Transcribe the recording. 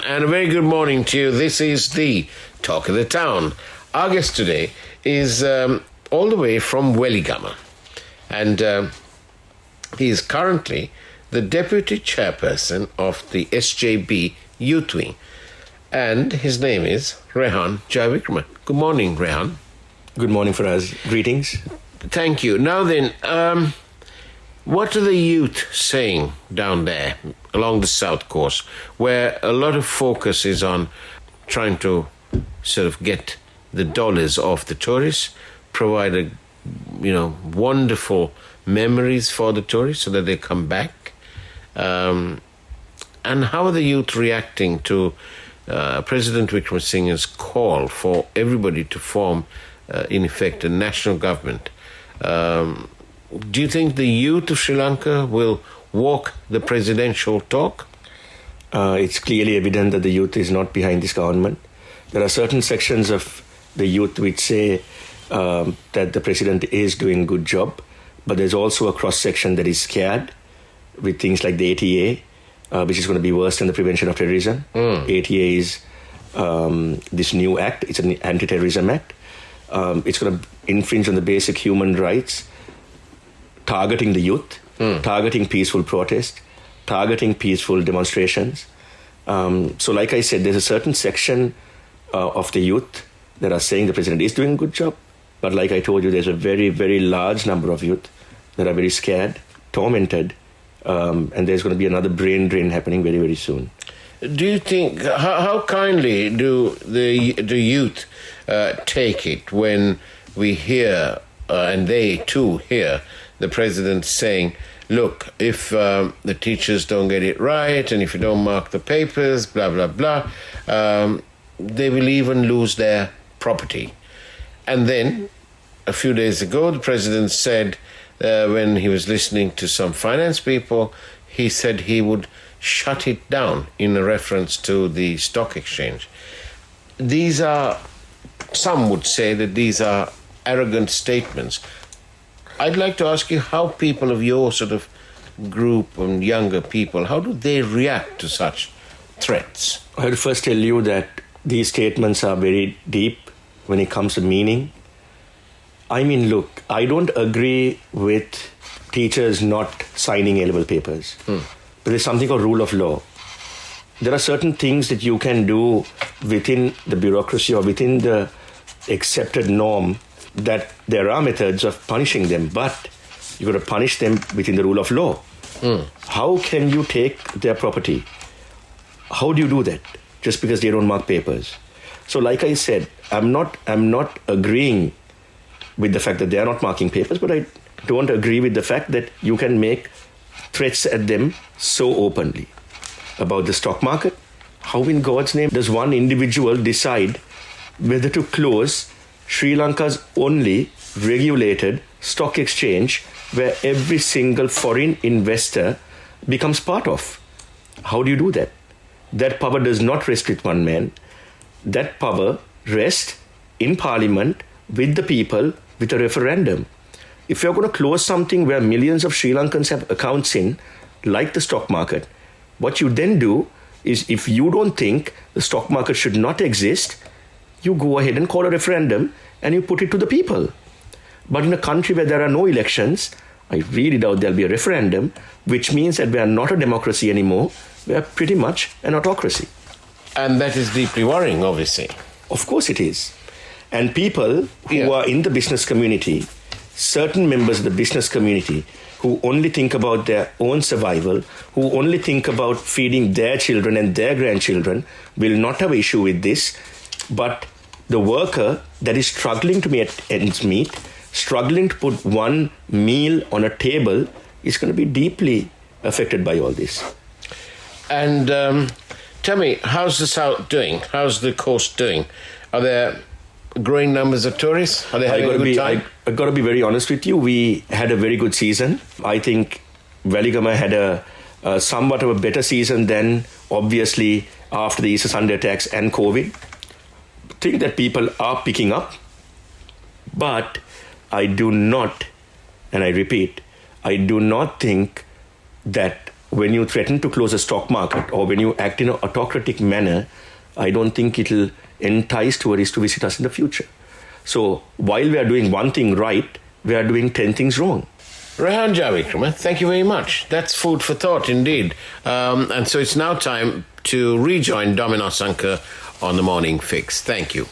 And a very good morning to you. This is the Talk of the Town. Our guest today is all the way from Weligama. And he is currently the Deputy Chairperson of the SJB Youth Wing. And his name is Rehan Jayawickrama. Good morning, Rehan. Good morning, Faraz. Greetings. Thank you. Now then, what are the youth saying down there along the south coast, where a lot of focus is on trying to sort of get the dollars off the tourists, provide wonderful memories for the tourists so that they come back? And how are the youth reacting to President Wickramasinghe's call for everybody to form, in effect, a national government? Do you think the youth of Sri Lanka will walk the presidential talk? It's clearly evident that the youth is not behind this government. There are certain sections of the youth which say that the president is doing a good job, but there's also a cross-section that is scared with things like the ATA, which is going to be worse than the prevention of terrorism. ATA is this new act. It's an anti-terrorism act. It's going to infringe on the basic human rights, targeting the youth, targeting peaceful protest, targeting peaceful demonstrations. So like I said, there's a certain section of the youth that are saying the president is doing a good job. But like I told you, there's a very, very large number of youth that are very scared, tormented, and there's going to be another brain drain happening very, very soon. Do you think, how kindly do the youth take it when we hear, and they too hear, the president saying, look, if the teachers don't get it right, and if you don't mark the papers, blah, blah, blah, they will even lose their property. And then, a few days ago, the president said, when he was listening to some finance people, he said he would shut it down in a reference to the stock exchange. These are, some would say that these are arrogant statements. I'd like to ask you how people of your sort of group and younger people, how do they react to such threats? I would first tell you that these statements are very deep when it comes to meaning. I mean, look, I don't agree with teachers not signing A-level papers. But there's something called rule of law. There are certain things that you can do within the bureaucracy or within the accepted norm that there are methods of punishing them, but you've got to punish them within the rule of law. How can you take their property? How do you do that? Just because they don't mark papers. So like I said, I'm not agreeing with the fact that they are not marking papers, but I don't agree with the fact that you can make threats at them so openly. About the stock market, how in God's name does one individual decide whether to close Sri Lanka's only regulated stock exchange where every single foreign investor becomes part of? How do you do that? That power does not rest with one man. That power rests in Parliament with the people with a referendum. If you're going to close something where millions of Sri Lankans have accounts in, like the stock market, what you then do is, if you don't think the stock market should not exist, you go ahead and call a referendum and you put it to the people. But in a country where there are no elections, I really doubt there'll be a referendum, which means that we are not a democracy anymore. We are pretty much an autocracy. And that is deeply worrying, obviously. Of course it is. And people who are in the business community, certain members of the business community who only think about their own survival, who only think about feeding their children and their grandchildren, will not have an issue with this. But the worker that is struggling to make ends meet, struggling to put one meal on a table, is going to be deeply affected by all this. And tell me, how's the South doing? How's the coast doing? Are there growing numbers of tourists? Are they having a good time? I've got to be very honest with you. We had a very good season. I think Weligama had a somewhat of a better season than, obviously, after the Easter Sunday attacks and COVID. I think that people are picking up. But I do not, and I repeat, I do not think that when you threaten to close a stock market or when you act in an autocratic manner, I don't think it'll entice tourists to visit us in the future. So while we are doing one thing right, we are doing 10 things wrong. Rehan Jayawickrama, thank you very much. That's food for thought indeed. And so it's now time to rejoin Domino Sankar on the Morning Fix. Thank you.